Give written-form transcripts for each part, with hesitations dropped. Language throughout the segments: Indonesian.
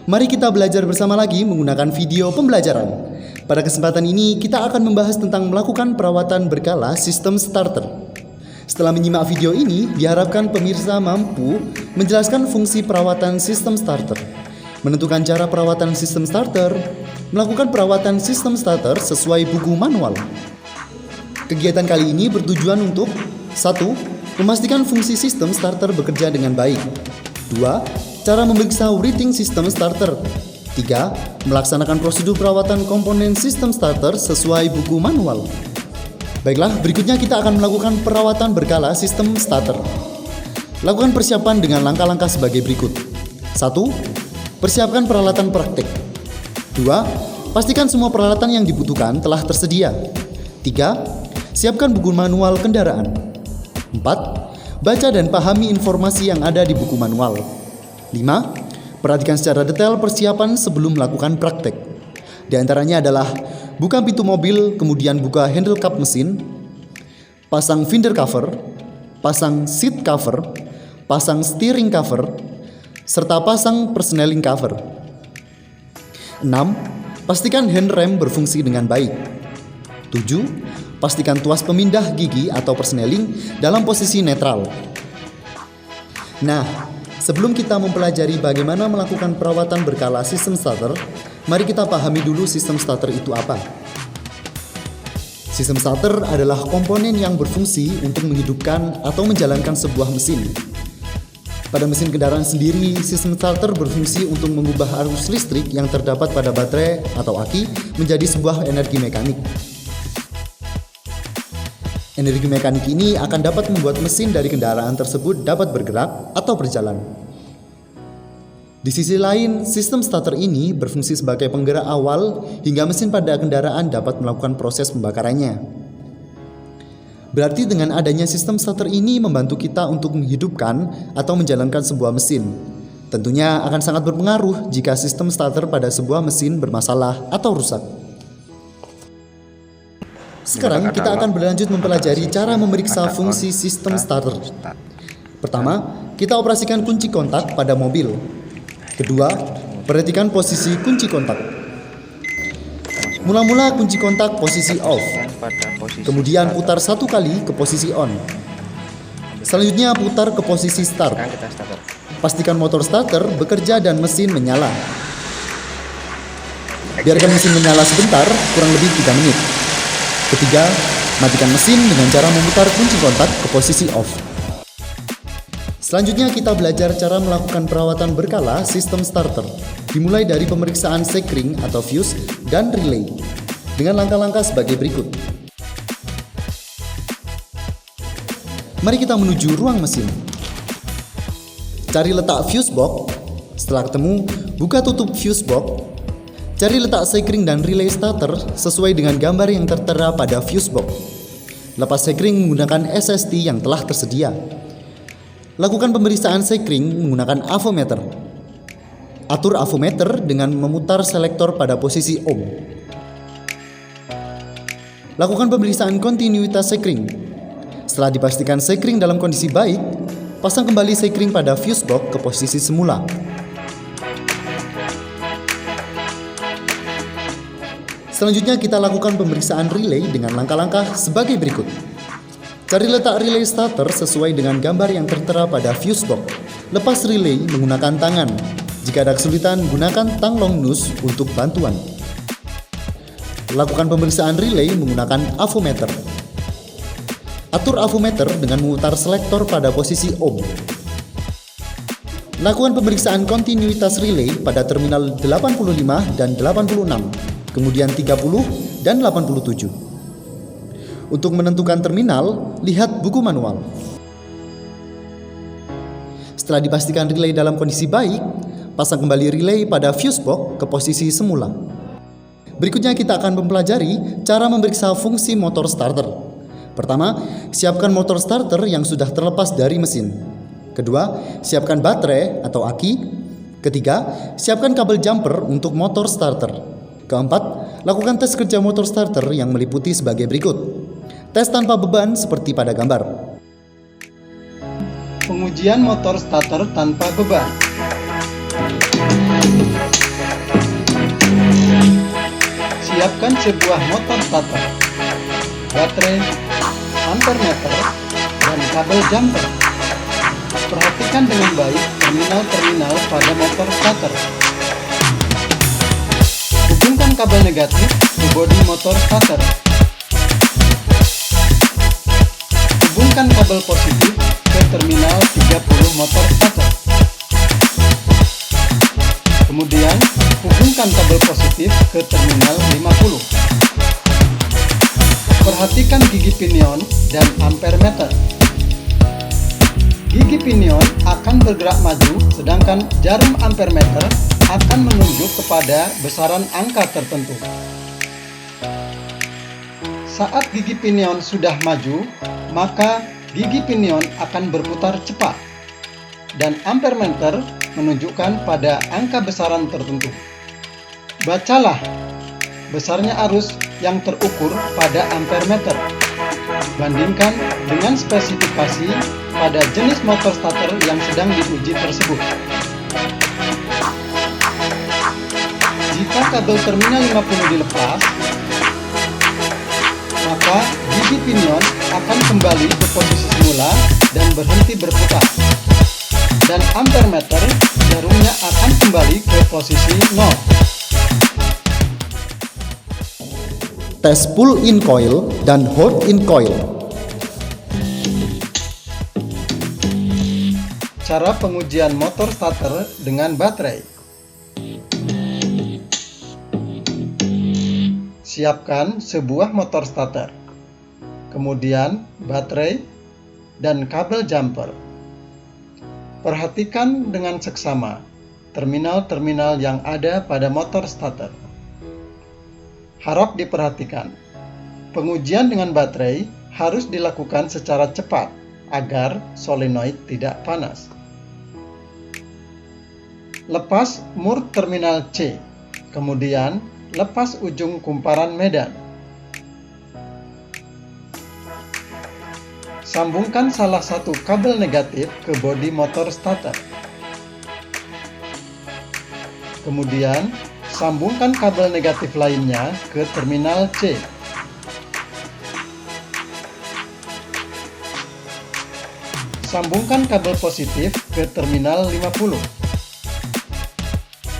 Mari kita belajar bersama lagi menggunakan video pembelajaran. Pada kesempatan ini kita akan membahas tentang melakukan perawatan berkala sistem starter. Setelah menyimak video ini, diharapkan pemirsa mampu menjelaskan fungsi perawatan sistem starter, menentukan cara perawatan sistem starter, melakukan perawatan sistem starter sesuai buku manual. Kegiatan kali ini bertujuan untuk 1. Memastikan fungsi sistem starter bekerja dengan baik. 2. Cara memeriksa rating sistem starter. 3. Melaksanakan prosedur perawatan komponen sistem starter sesuai buku manual. Baiklah, berikutnya kita akan melakukan perawatan berkala sistem starter. Lakukan persiapan dengan langkah-langkah sebagai berikut. 1. Persiapkan peralatan praktik. 2. Pastikan semua peralatan yang dibutuhkan telah tersedia. 3. Siapkan buku manual kendaraan. 4. Baca dan pahami informasi yang ada di buku manual. 5. Perhatikan secara detail persiapan sebelum melakukan praktek. Di antaranya adalah buka pintu mobil, kemudian buka handle cap mesin, pasang fender cover, pasang seat cover, pasang steering cover, serta pasang persneling cover. 6. Pastikan handrem berfungsi dengan baik. 7. Pastikan tuas pemindah gigi atau persneling dalam posisi netral. Nah, sebelum kita mempelajari bagaimana melakukan perawatan berkala sistem starter, mari kita pahami dulu sistem starter itu apa. Sistem starter adalah komponen yang berfungsi untuk menghidupkan atau menjalankan sebuah mesin. Pada mesin kendaraan sendiri, sistem starter berfungsi untuk mengubah arus listrik yang terdapat pada baterai atau aki menjadi sebuah energi mekanik. Energi mekanik ini akan dapat membuat mesin dari kendaraan tersebut dapat bergerak atau berjalan. Di sisi lain, sistem starter ini berfungsi sebagai penggerak awal hingga mesin pada kendaraan dapat melakukan proses pembakarannya. Berarti dengan adanya sistem starter ini membantu kita untuk menghidupkan atau menjalankan sebuah mesin. Tentunya akan sangat berpengaruh jika sistem starter pada sebuah mesin bermasalah atau rusak. Sekarang kita akan berlanjut mempelajari cara memeriksa fungsi sistem starter. Pertama, kita operasikan kunci kontak pada mobil. Kedua, perhatikan posisi kunci kontak. Mula-mula kunci kontak posisi off. Kemudian putar satu kali ke posisi on. Selanjutnya putar ke posisi start. Pastikan motor starter bekerja dan mesin menyala. Biarkan mesin menyala sebentar, kurang lebih 3 menit. Ketiga, matikan mesin dengan cara memutar kunci kontak ke posisi off. Selanjutnya kita belajar cara melakukan perawatan berkala sistem starter, dimulai dari pemeriksaan sekring atau fuse dan relay, dengan langkah-langkah sebagai berikut. Mari kita menuju ruang mesin. Cari letak fuse box. Setelah ketemu, buka tutup fuse box. Cari letak sekring dan relay starter sesuai dengan gambar yang tertera pada fuse box. Lepas sekring menggunakan SST yang telah tersedia. Lakukan pemeriksaan sekring menggunakan avometer. Atur avometer dengan memutar selektor pada posisi ohm. Lakukan pemeriksaan kontinuitas sekring. Setelah dipastikan sekring dalam kondisi baik, pasang kembali sekring pada fuse box ke posisi semula. Selanjutnya kita lakukan pemeriksaan relay dengan langkah-langkah sebagai berikut. Cari letak relay starter sesuai dengan gambar yang tertera pada fuse box. Lepas relay menggunakan tangan. Jika ada kesulitan, gunakan tang long nose untuk bantuan. Lakukan pemeriksaan relay menggunakan avometer. Atur avometer dengan memutar selektor pada posisi ohm. Lakukan pemeriksaan kontinuitas relay pada terminal 85 dan 86. Kemudian 30 dan 87. Untuk menentukan terminal, lihat buku manual. Setelah dipastikan relay dalam kondisi baik, pasang kembali relay pada fuse box ke posisi semula. Berikutnya kita akan mempelajari cara memeriksa fungsi motor starter. Pertama, siapkan motor starter yang sudah terlepas dari mesin. Kedua, siapkan baterai atau aki. Ketiga, siapkan kabel jumper untuk motor starter. Keempat, lakukan tes kerja motor starter yang meliputi sebagai berikut. Tes tanpa beban seperti pada gambar. Pengujian motor starter tanpa beban. Siapkan sebuah motor starter, baterai, ampermeter, dan kabel jumper. Perhatikan dengan baik terminal-terminal pada motor starter. Hubungkan kabel negatif ke bodi motor starter. Hubungkan kabel positif ke terminal 30 motor starter. Kemudian, hubungkan kabel positif ke terminal 50. Perhatikan gigi pinion dan ampermeter. Gigi pinion akan bergerak maju, sedangkan jarum ampermeter akan menunjuk kepada besaran angka tertentu. Saat gigi pinion sudah maju, maka gigi pinion akan berputar cepat, dan ampermeter menunjukkan pada angka besaran tertentu. Bacalah besarnya arus yang terukur pada ampermeter. Bandingkan dengan spesifikasi pada jenis motor starter yang sedang diuji tersebut. Jika kabel terminal 50 dilepas, maka gigi pinion akan kembali ke posisi semula dan berhenti berputar. Dan ampermeter jarumnya akan kembali ke posisi 0. Tes pull-in coil dan hold-in coil. Cara pengujian motor starter dengan baterai. Siapkan sebuah motor starter, kemudian baterai dan kabel jumper. Perhatikan dengan seksama terminal-terminal yang ada pada motor starter. Harap diperhatikan, pengujian dengan baterai harus dilakukan secara cepat agar solenoid tidak panas. Lepas mur terminal C, kemudian lepas ujung kumparan medan. Sambungkan salah satu kabel negatif ke bodi motor starter. Kemudian, sambungkan kabel negatif lainnya ke terminal C. Sambungkan kabel positif ke terminal 50.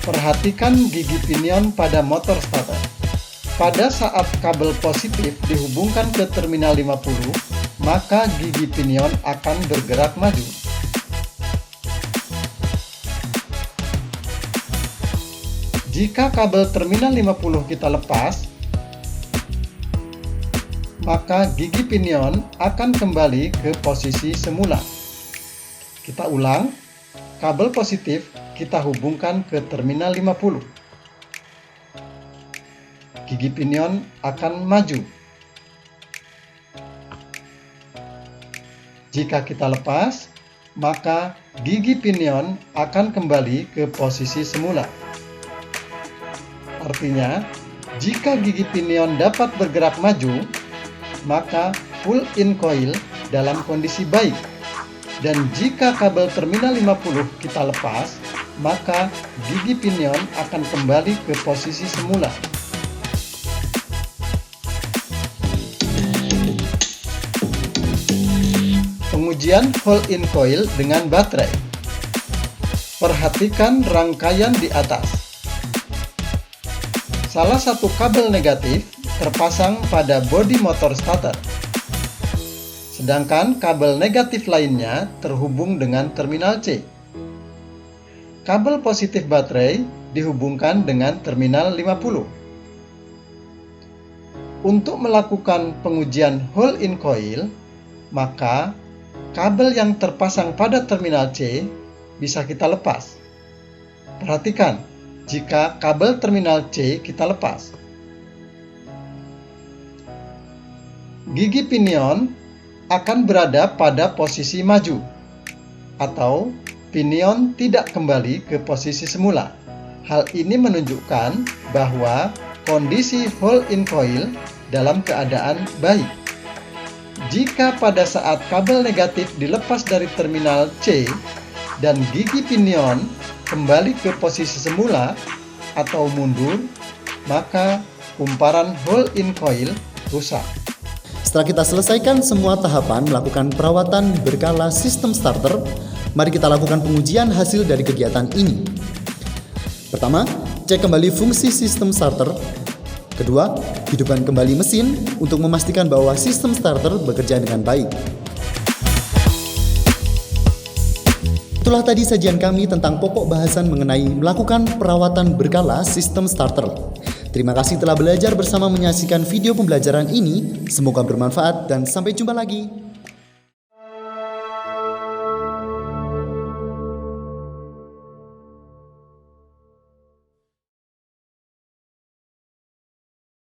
Perhatikan gigi pinion pada motor starter. Pada saat kabel positif dihubungkan ke terminal 50, maka gigi pinion akan bergerak maju. Jika kabel terminal 50 kita lepas, maka gigi pinion akan kembali ke posisi semula. Kita ulang, kabel positif kita hubungkan ke terminal 50. Gigi pinion akan maju. Jika kita lepas, maka gigi pinion akan kembali ke posisi semula. Artinya, jika gigi pinion dapat bergerak maju, maka pull-in coil dalam kondisi baik. Dan jika kabel terminal 50 kita lepas, maka gigi pinion akan kembali ke posisi semula. Pengujian hold-in coil dengan baterai. Perhatikan rangkaian di atas. Salah satu kabel negatif terpasang pada bodi motor starter, sedangkan kabel negatif lainnya terhubung dengan terminal C. Kabel positif baterai dihubungkan dengan terminal 50. Untuk melakukan pengujian hold-in coil, maka kabel yang terpasang pada terminal C bisa kita lepas. Perhatikan, jika kabel terminal C kita lepas, gigi pinion akan berada pada posisi maju, atau pinion tidak kembali ke posisi semula. Hal ini menunjukkan bahwa kondisi hold-in coil dalam keadaan baik. Jika pada saat kabel negatif dilepas dari terminal C dan gigi pinion kembali ke posisi semula atau mundur, maka kumparan hole-in coil rusak. Setelah kita selesaikan semua tahapan melakukan perawatan berkala sistem starter, mari kita lakukan pengujian hasil dari kegiatan ini. Pertama, cek kembali fungsi sistem starter. Kedua, hidupkan kembali mesin untuk memastikan bahwa sistem starter bekerja dengan baik. Itulah tadi sajian kami tentang pokok bahasan mengenai melakukan perawatan berkala sistem starter. Terima kasih telah belajar bersama menyaksikan video pembelajaran ini. Semoga bermanfaat dan sampai jumpa lagi.